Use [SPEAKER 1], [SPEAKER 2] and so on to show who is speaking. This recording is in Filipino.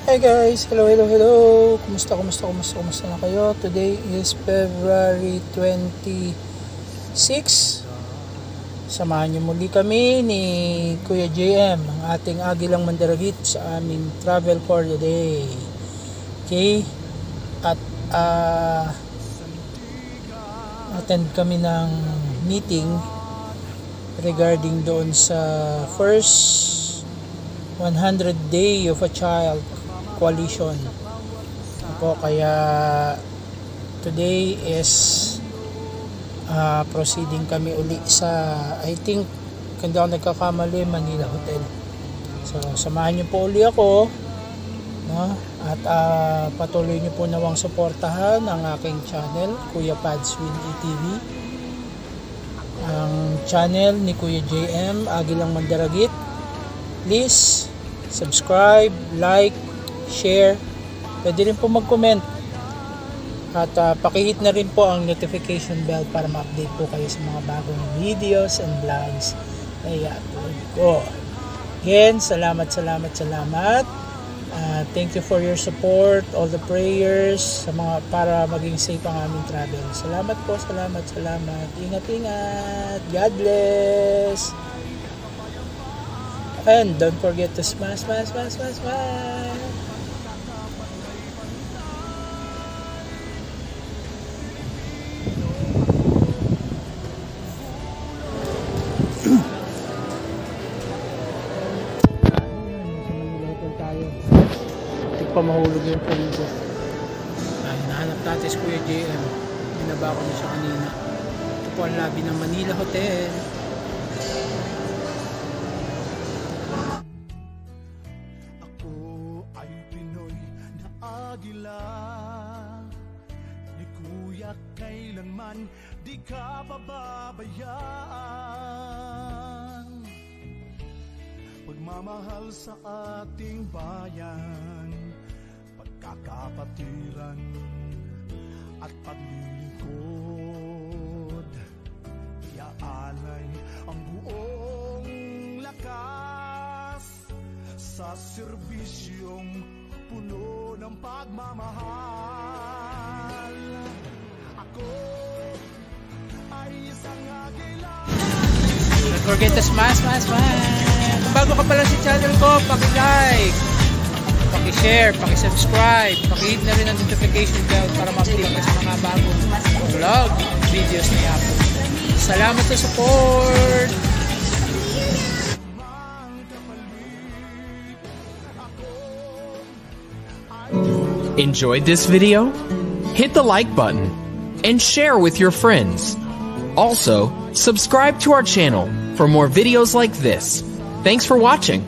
[SPEAKER 1] Hi guys, hello. Kumusta na kayo? Today is February 26. Samahan niyo muli kami ni Kuya JM, ang ating agilang mandaragit sa aming travel for the day. Okay? At attend kami ng meeting regarding doon sa first 100 day of a child coalition po. Kaya today is proceeding kami uli sa, I think kung di ako nagkakamali, Manila Hotel. So samahan niyo po uli ako, no? At patuloy niyo po nawang suportahan ang aking channel, Kuya Pads Winnie TV, ang channel ni Kuya JM Agilang Mandaragit. Please subscribe, like, share. Pwede rin po mag-comment. At pakihit na rin po ang notification bell para ma-update po kayo sa mga bagong videos and vlogs na i-upload ko. Again, salamat. Thank you for your support, all the prayers sa mga para maging safe ang aming travel. Salamat po, salamat. Ingat. God bless. And don't forget to smash. Mahulog yung phone ko. Hinahanap natin si Kuya JM. Binaba ko na siya kanina. Ito po ang lobby ng Manila Hotel.
[SPEAKER 2] Ako ay Pinoy na agila, ni Kuya kailanman di ka pababayaan. Pagmamahal sa ating bayan, pagkakapatiran at paglilingkod, iaalay ang buong lakas sa serbisyong puno ng pagmamahal. Ako ay isang agila.
[SPEAKER 1] Don't forget to smash. Kung bago ka pala sa channel ko, paki-like, paki-share, paki-subscribe, paki-hit na rin ang notification bell para ma-update ka sa mga bagong vlog videos na i-upload. Salamat sa support!
[SPEAKER 3] Enjoyed this video? Hit the like button and share with your friends. Also, subscribe to our channel for more videos like this. Thanks for watching.